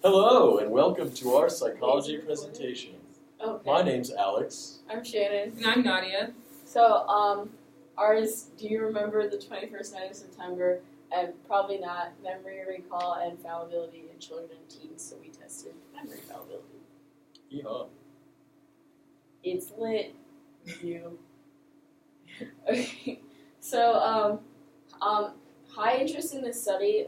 Hello, and welcome to our psychology presentation. Okay. My name's Alex. I'm Shannon. And I'm Nadia. So, ours, do you remember the 21st night of September? And probably not, memory, recall, and fallibility in children and teens. So we tested memory fallibility. Yeehaw. It's lit. You. Okay. So, high interest in this study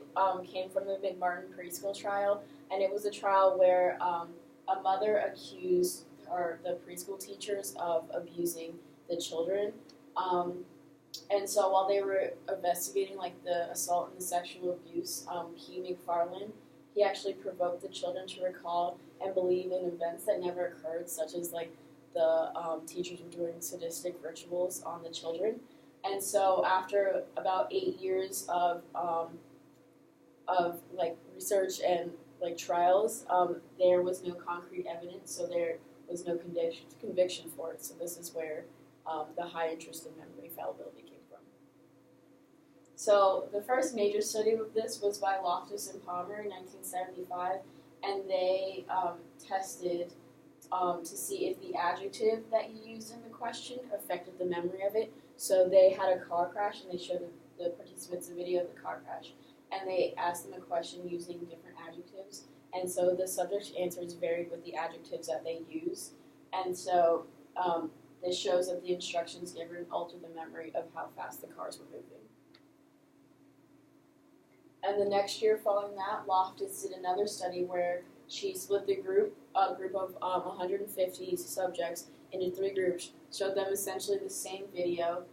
came from the McMartin preschool trial, and it was a trial where a mother accused the preschool teachers of abusing the children. And so while they were investigating the assault and the sexual abuse, P. McFarland, he actually provoked the children to recall and believe in events that never occurred, such as the teachers were doing sadistic rituals on the children. And so after about 8 years of research and trials, there was no concrete evidence, so there was no conviction for it. So this is where the high interest in memory fallibility came from. So the first major study of this was by Loftus and Palmer in 1975, and they tested to see if the adjective that you used in the question affected the memory of it. So they had a car crash, and they showed the participants a video of the car crash, and they asked them a question using different adjectives. And so the subject's answers varied with the adjectives that they used. And so this shows that the instructions given altered the memory of how fast the cars were moving. And the next year following that, Loftus did another study where she split the group of 150 subjects into 3 groups, showed them essentially the same video.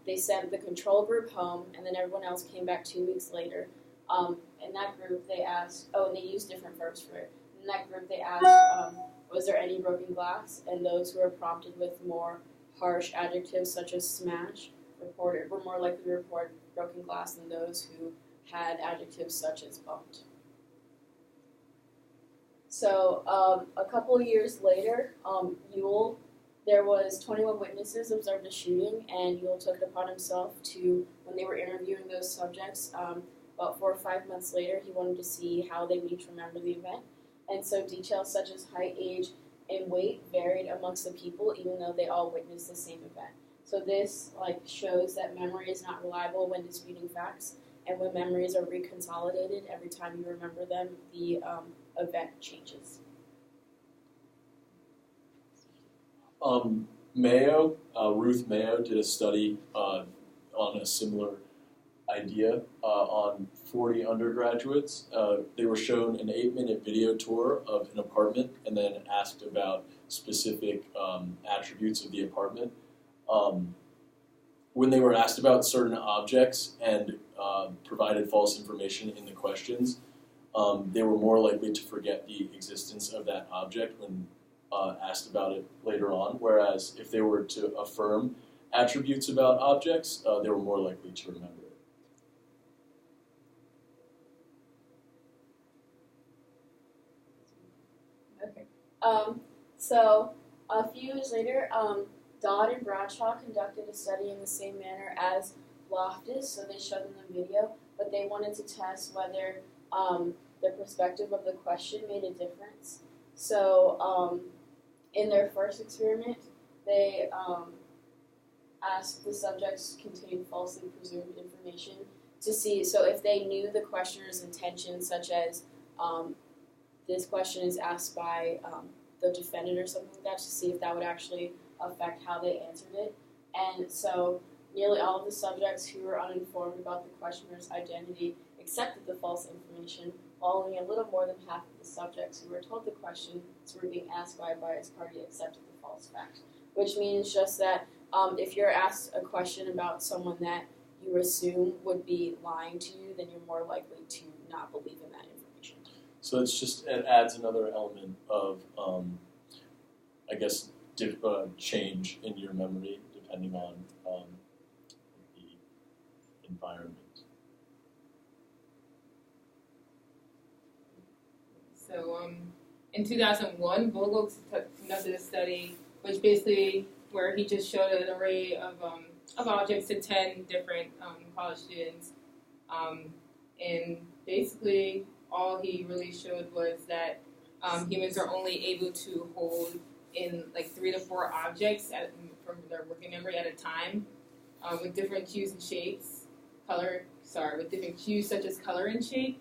They sent the control group home, and then everyone else came back 2 weeks later. In that group, they asked, and they used different verbs for it. In that group, they asked, was there any broken glass? And those who were prompted with more harsh adjectives, such as smash, were more likely to report broken glass than those who had adjectives such as bumped. So a couple of years later, there was 21 witnesses observed a shooting, and Ewell took it upon himself to, when they were interviewing those subjects, about 4 or 5 months later, he wanted to see how they would each remember the event. And so details such as height, age, and weight varied amongst the people, even though they all witnessed the same event. So this shows that memory is not reliable when disputing facts, and when memories are reconsolidated, every time you remember them, the event changes. Ruth Mayo did a study on a similar idea on 40 undergraduates. They were shown an 8-minute video tour of an apartment and then asked about specific attributes of the apartment. When they were asked about certain objects and provided false information in the questions, they were more likely to forget the existence of that object when asked about it later on, whereas if they were to affirm attributes about objects, they were more likely to remember it. Okay. So a few years later, Dodd and Bradshaw conducted a study in the same manner as Loftus, so they showed them the video, but they wanted to test whether the perspective of the question made a difference. So in their first experiment, they asked the subjects contain falsely presumed information to see, so if they knew the questioner's intention, such as this question is asked by the defendant or something like that, to see if that would actually affect how they answered it. And so nearly all of the subjects who were uninformed about the questioner's identity accepted the false information, while only a little more than half of the subjects who were told the questions were being asked by a biased party accepted the false fact. Which means just that if you're asked a question about someone that you assume would be lying to you, then you're more likely to not believe in that information. So it adds another element of, change in your memory depending on the environment. So in 2001, Vogel conducted a study which basically where he just showed an array of objects to 10 different college students. And basically all he really showed was that humans are only able to hold in like 3 to 4 objects from their working memory at a time, with different cues and shapes, with different cues such as color and shape,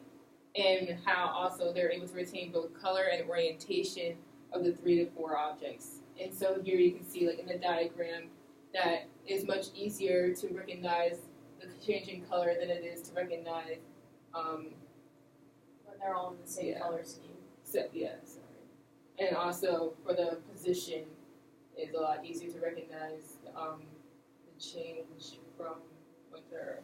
and how also they're able to retain both color and orientation of the 3 to 4 objects. And so here you can see, like in the diagram, that it's much easier to recognize the changing color than it is to recognize when they're all in the same color scheme. And also for the position, it's a lot easier to recognize the change from what they're.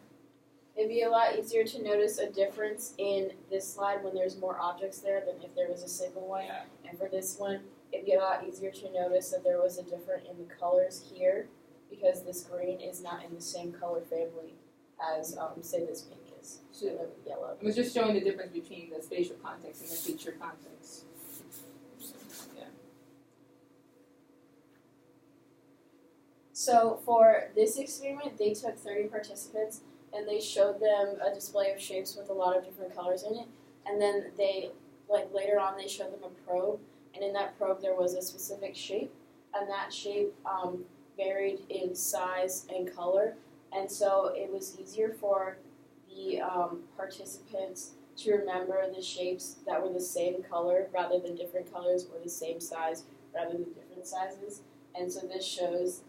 It'd be a lot easier to notice a difference in this slide when there's more objects there than if there was a single one. Yeah. And for this one, it'd be a lot easier to notice that there was a difference in the colors here, because this green is not in the same color family as, say, this pink is. So the yellow. I was just showing the difference between the spatial context and the feature context. Yeah. So for this experiment, they took 30 participants and they showed them a display of shapes with a lot of different colors in it. And then they, later on, they showed them a probe. And in that probe, there was a specific shape. And that shape varied in size and color. And so it was easier for the participants to remember the shapes that were the same color rather than different colors, or the same size rather than different sizes. And so this shows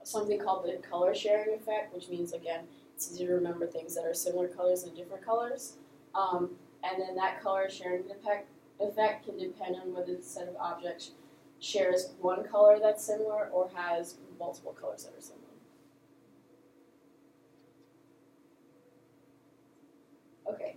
something called the color sharing effect, which means, again, it's easy to remember things that are similar colors than different colors. And then that color sharing effect can depend on whether the set of objects shares one color that's similar or has multiple colors that are similar. Okay.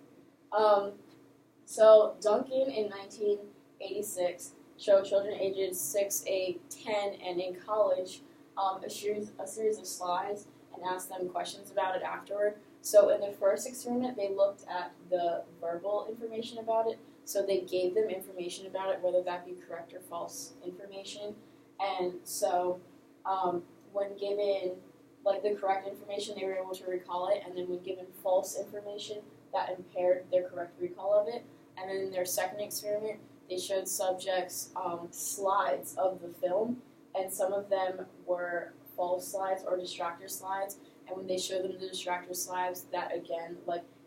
So Duncan in 1986 showed children ages 6, 8, 10, and in college a series of slides and asked them questions about it afterward. So in the first experiment, they looked at the verbal information about it. So they gave them information about it, whether that be correct or false information. And so when given the correct information, they were able to recall it. And then when given false information, that impaired their correct recall of it. And then in their second experiment, they showed subjects slides of the film, and some of them were false slides or distractor slides. And when they showed them the distractor slides, that again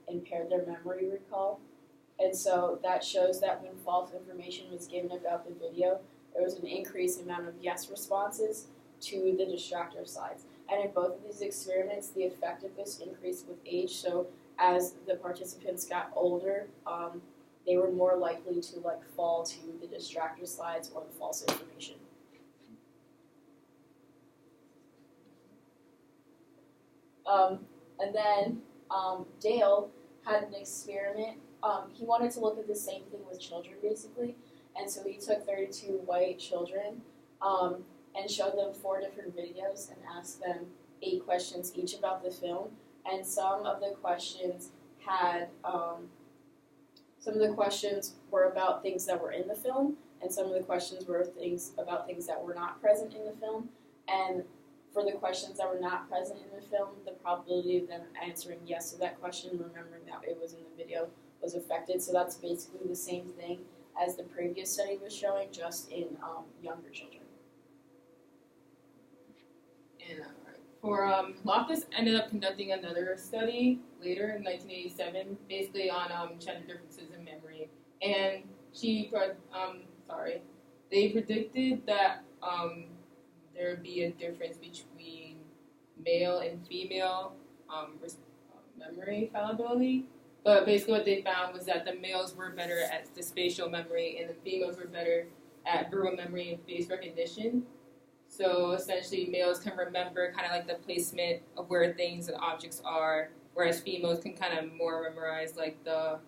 impaired their memory recall. And so that shows that when false information was given about the video, there was an increased amount of yes responses to the distractor slides. And in both of these experiments, the effectiveness increased with age. So as the participants got older, they were more likely to fall to the distractor slides or the false information. And then Dale had an experiment. He wanted to look at the same thing with children, basically. And so he took 32 white children and showed them 4 different videos and asked them 8 questions each about the film. And some of the questions were about things that were in the film, and some of the questions were about things that were not present in the film. And for the questions that were not present in the film, the probability of them answering yes to that question, remembering that it was in the video, was affected. So that's basically the same thing as the previous study was showing, just in younger children. And Loftus ended up conducting another study later in 1987, basically on gender differences in memory. And they predicted that there would be a difference between male and female memory fallibility. But basically what they found was that the males were better at the spatial memory and the females were better at verbal memory and face recognition. So essentially males can remember kind of the placement of where things and objects are, whereas females can kind of more memorize the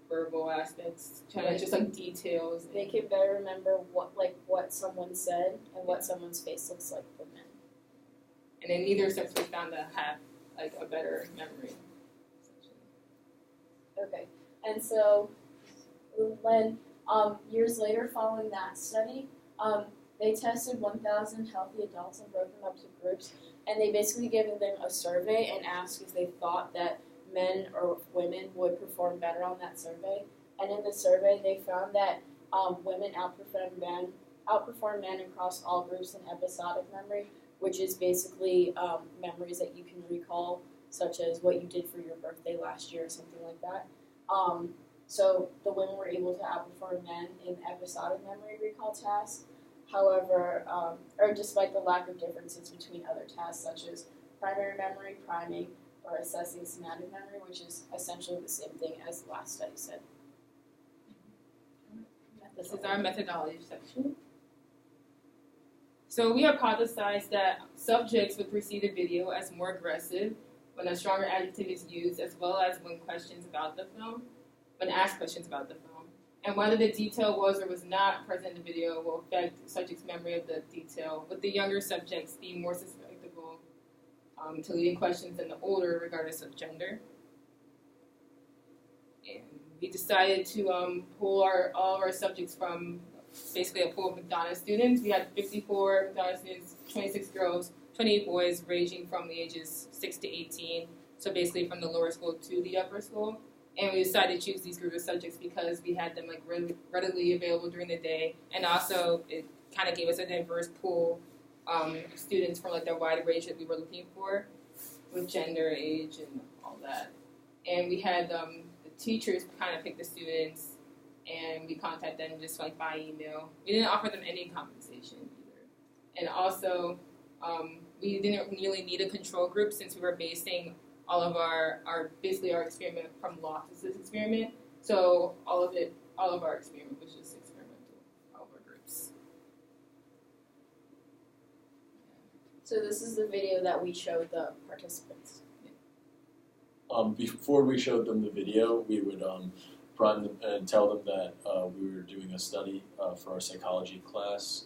verbal aspects, kind of just details. They can better remember what someone said and what someone's face looks like for men. And then neither sex was found to have a better memory. Okay, and so when years later, following that study, they tested 1,000 healthy adults and broke them up to groups, and they basically gave them a survey and asked if they thought that men or women would perform better on that survey. And in the survey, they found that women outperform men across all groups in episodic memory, which is basically memories that you can recall, such as what you did for your birthday last year or something like that. So the women were able to outperform men in episodic memory recall tasks. However, or despite the lack of differences between other tasks such as primary memory, priming, or assessing semantic memory, which is essentially the same thing as the last study said. This is our methodology section. So we hypothesized that subjects would perceive the video as more aggressive when a stronger adjective is used, as well as when asked questions about the film. And whether the detail was or was not present in the video will affect subjects' memory of the detail, with the younger subjects being more susceptible to leading questions than the older, regardless of gender. And we decided to pull all of our subjects from basically a pool of McDonald's students. We had 54 McDonald's students, 26 girls, 28 boys, ranging from the ages 6 to 18, so basically from the lower school to the upper school. And we decided to choose these group of subjects because we had them readily available during the day, and also it kind of gave us a diverse pool of students from the wide range that we were looking for, with gender, age, and all that. And we had the teachers kind of pick the students, and we contacted them just by email. We didn't offer them any compensation either. And also, we didn't really need a control group since we were basing all of our experiment from Loftus's experiment. So all of our experiment was just experimental, all of our groups. So this is the video that we showed the participants. Before we showed them the video, we would prime them and tell them that we were doing a study for our psychology class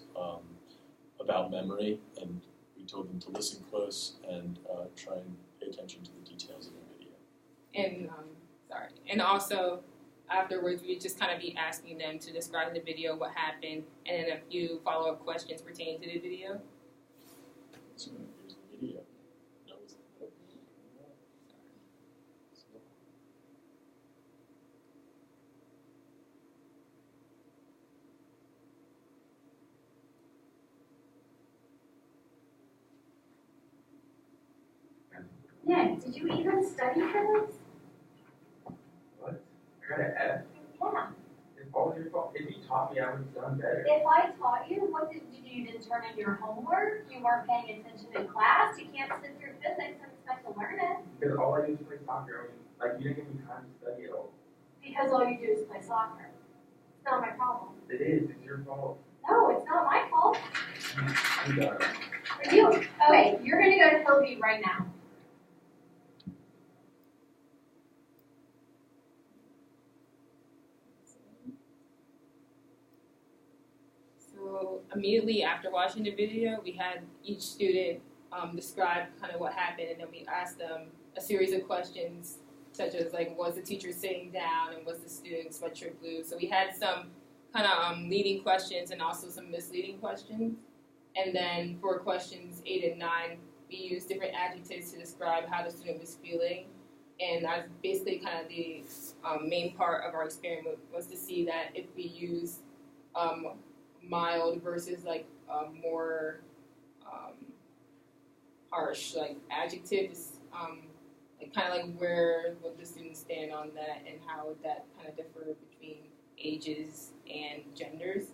about memory, and we told them to listen close and try and pay attention to the details of the video. And also afterwards we'd just kind of be asking them to describe the video, what happened, and then a few follow-up questions pertaining to the video. So here's the video. Nick, did you even study for this? What? I got an F? Yeah. It's all your fault. If you taught me, I would have done better. If I taught you, what did you didn't turn in your homework? You weren't paying attention in class? You can't sit through physics and expect to learn it. Because all I do is play soccer. You didn't give me time to study at all. Because all you do is play soccer. It's not my problem. It is. It's your fault. No, it's not my fault. I'm done. Are you? Okay, you're going to go to Hillview right now. So immediately after watching the video, we had each student describe kind of what happened, and then we asked them a series of questions, such as was the teacher sitting down, and was the student sweatshirt blue? So we had some kind of leading questions and also some misleading questions. And then for questions 8 and 9, we used different adjectives to describe how the student was feeling. And that's basically kind of the main part of our experiment, was to see that if we use mild versus more harsh adjectives, kind of where would the students stand on that, and how would that kind of differ between ages and genders.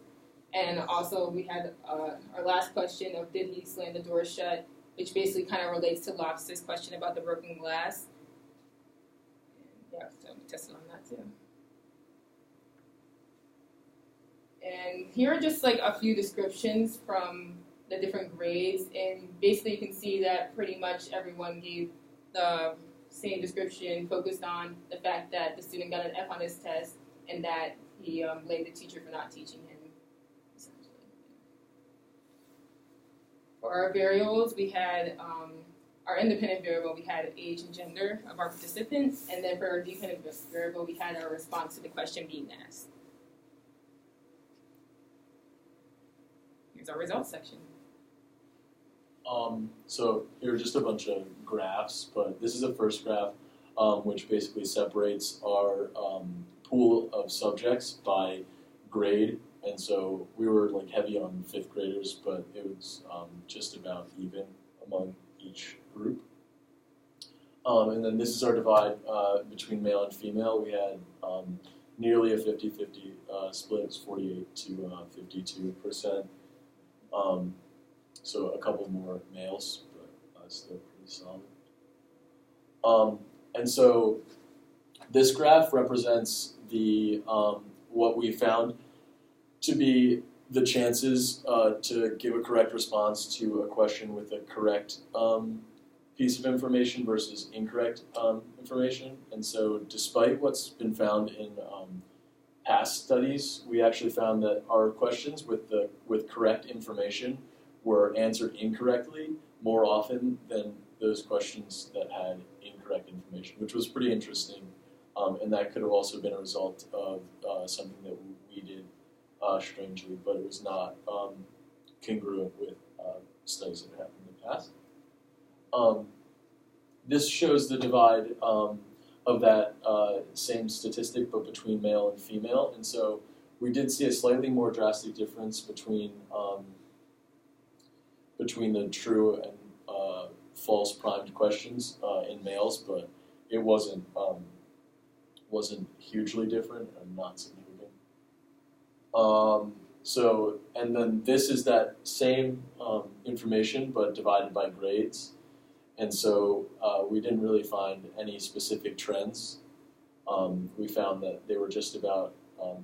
And also we had our last question of did he slam the door shut, which basically kind of relates to Loftus's question about the broken glass. And yeah, so we tested on that too. And here are just a few descriptions from the different grades, and basically you can see that pretty much everyone gave the same description, focused on the fact that the student got an F on his test and that he blamed the teacher for not teaching him, essentially. For our variables, we had our independent variable, we had age and gender of our participants, and then for our dependent variable, we had our response to the question being asked. Here's our results section. So here are just a bunch of graphs, but this is a first graph. which basically separates our pool of subjects by grade. And so we were like heavy on fifth graders, but it was just about even among each group. And then this is our divide between male and female. We had nearly a 50-50 split. It's 48 to 52%. So a couple more males, but still pretty solid. And so this graph represents the what we found to be the chances to give a correct response to a question with a correct piece of information versus incorrect information. And so despite what's been found in past studies, we actually found that our questions with correct information were answered incorrectly more often than those questions that had incorrect information, which was pretty interesting. And that could have also been a result of something that we did strangely, but it was not congruent with studies that happened in the past. This shows the divide of that same statistic, but between male and female. And so we did see a slightly more drastic difference between the true and false primed questions in males, but it wasn't hugely different or not significant. So, and then this is that same information, but divided by grades. And so we didn't really find any specific trends. We found that they were just about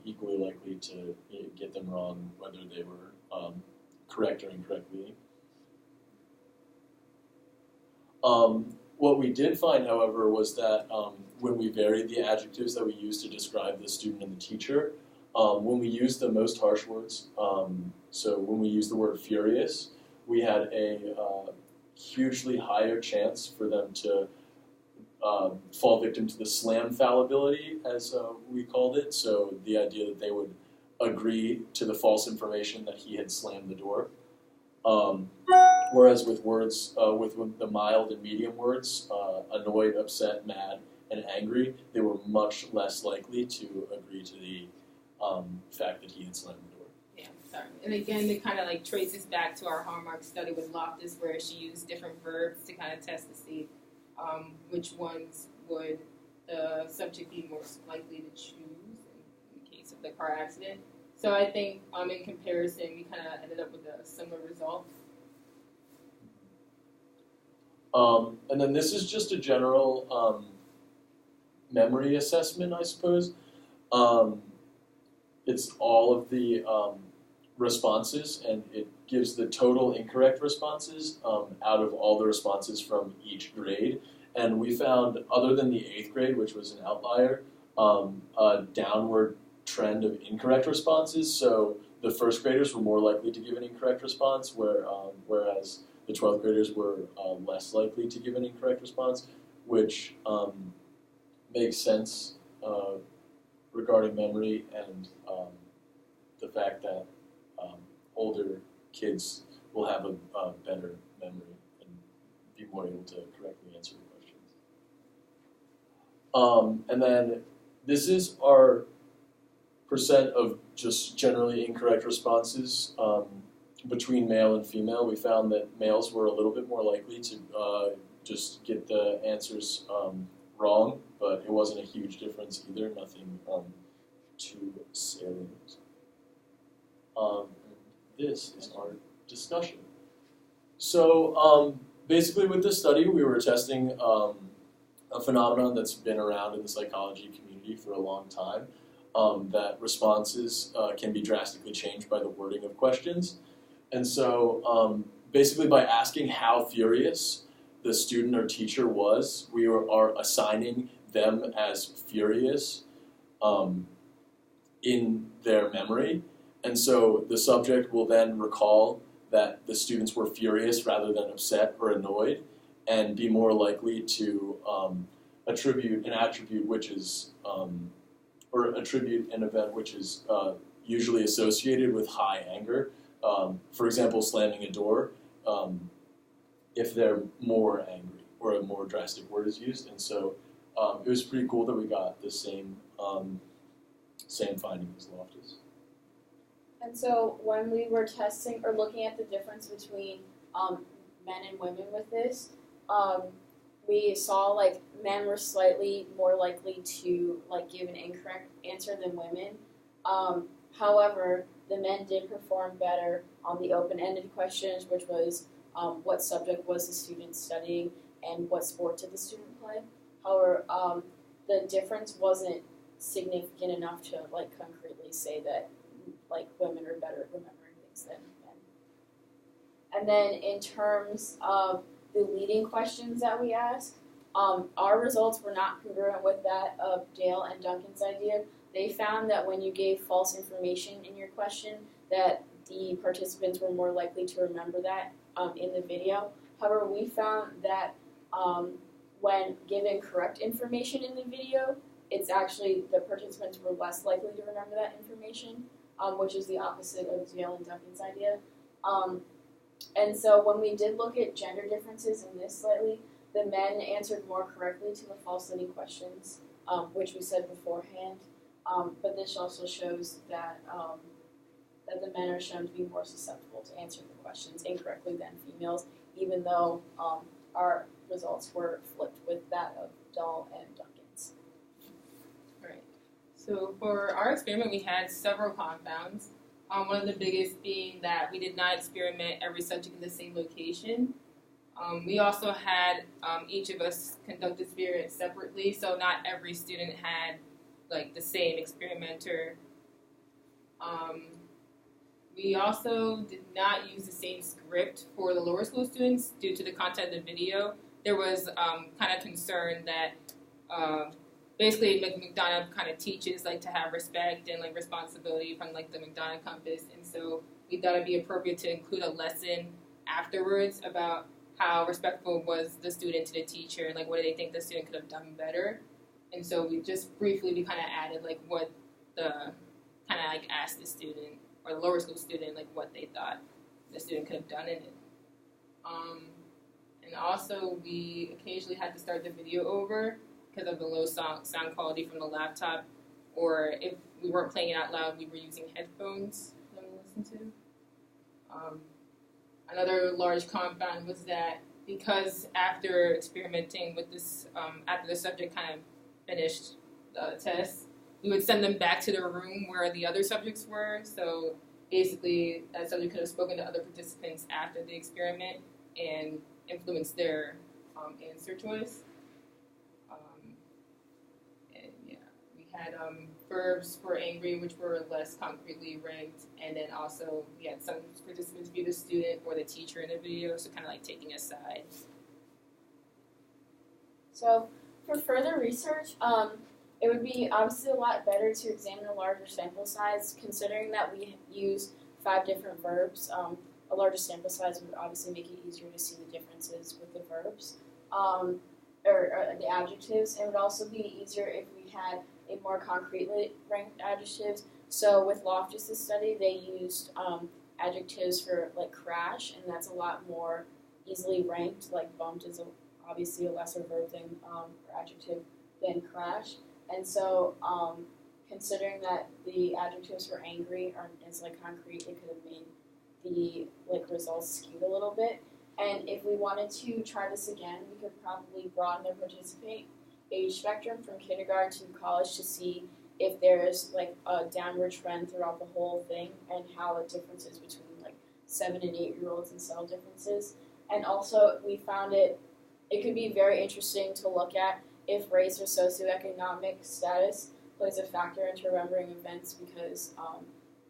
equally likely to get them wrong, whether they were correct or incorrect reading. What we did find, however, was that when we varied the adjectives that we used to describe the student and the teacher, when we used the most harsh words, so when we used the word furious, we had a hugely higher chance for them to fall victim to the slam fallibility, as we called it. So the idea that they would agree to the false information that he had slammed the door. Whereas with words, with the mild and medium words, annoyed, upset, mad, and angry, they were much less likely to agree to the fact that he had slammed the door. Yeah, sorry. And again, it kind of like traces back to our hallmark study with Loftus, where she used different verbs to kind of test to see which ones would the subject be most likely to choose in the case of the car accident. So I think in comparison, we kind of ended up with a similar result. And then this is just a general memory assessment, I suppose. It's all of the responses, and it gives the total incorrect responses out of all the responses from each grade. And we found, other than the 8th grade, which was an outlier, a downward trend of incorrect responses. So the first graders were more likely to give an incorrect response, whereas the 12th graders were less likely to give an incorrect response, which makes sense regarding memory and the fact that older kids will have a better memory and be more able to correctly answer the questions. And then this is our percent of just generally incorrect responses between male and female. We found that males were a little bit more likely to just get the answers wrong, but it wasn't a huge difference either, nothing too salient. This is our discussion. So basically with this study, we were testing a phenomenon that's been around in the psychology community for a long time, that responses can be drastically changed by the wording of questions. And so basically by asking how furious the student or teacher was, we are assigning them as furious in their memory. And so the subject will then recall that the students were furious rather than upset or annoyed, and be more likely to attribute an attribute which is, or attribute an event which is usually associated with high anger. For example, slamming a door, if they're more angry or a more drastic word is used. And so it was pretty cool that we got the same finding as Loftus. And so when we were testing or looking at the difference between men and women with this, we saw like men were slightly more likely to like give an incorrect answer than women. However, the men did perform better on the open-ended questions, which was what subject was the student studying and what sport did the student play. However, the difference wasn't significant enough to like concretely say that like women are better at remembering things than men. And then in terms of the leading questions that we asked, our results were not congruent with that of Dale and Duncan's idea. They found that when you gave false information in your question, that the participants were more likely to remember that in the video. However, we found that when given correct information in the video, it's actually the participants were less likely to remember that information, which is the opposite of Dale and Duncan's idea. And so when we did look at gender differences in this slightly, the men answered more correctly to the false leading questions, which we said beforehand. But this also shows that that the men are shown to be more susceptible to answering the questions incorrectly than females, even though our results were flipped with that of Dahl and Duncan's. Right. So for our experiment, we had several confounds. One of the biggest being that we did not experiment every subject in the same location. We also had each of us conduct experiments separately, so not every student had like the same experimenter. We also did not use the same script for the lower school students due to the content of the video. There was kind of concern that basically like McDonough kind of teaches like to have respect and like responsibility from like the McDonough compass, and so we thought it'd be appropriate to include a lesson afterwards about how respectful was the student to the teacher and like what do they think the student could have done better. And so we just briefly kind of added like what the kind of like asked the student or the lower school student like what they thought the student could have done in it. And also we occasionally had to start the video over because of the low sound quality from the laptop, or if we weren't playing it out loud, we were using headphones that we listened to. Another large confound was that because after experimenting with this, after the subject kind of finished the test, we would send them back to the room where the other subjects were. So basically, that subject could have spoken to other participants after the experiment and influenced their answer choice. And yeah, we had verbs for angry, which were less concretely ranked, and then also we had some participants be the student or the teacher in the video, so kind of like taking a side. So for further research, it would be obviously a lot better to examine a larger sample size, considering that we use 5 different verbs. A larger sample size would obviously make it easier to see the differences with the verbs, or the adjectives. It would also be easier if we had a more concretely ranked adjectives. So with Loftus' study, they used adjectives for like crash, and that's a lot more easily ranked. Like bumped is obviously a lesser verb than or adjective than crash. And so considering that the adjectives for angry is like concrete, it could have made the like results skewed a little bit. And if we wanted to try this again, we could probably broaden the participant age spectrum from kindergarten to college to see if there's like a downward trend throughout the whole thing and how the differences between like 7 and 8-year-olds and subtle differences. And also we found it could be very interesting to look at if race or socioeconomic status plays a factor into remembering events, because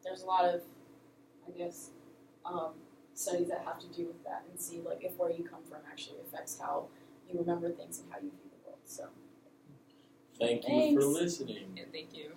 there's a lot of, I guess, studies that have to do with that and see like if where you come from actually affects how you remember things and how you view the world. So thank you for listening. Yeah, thank you.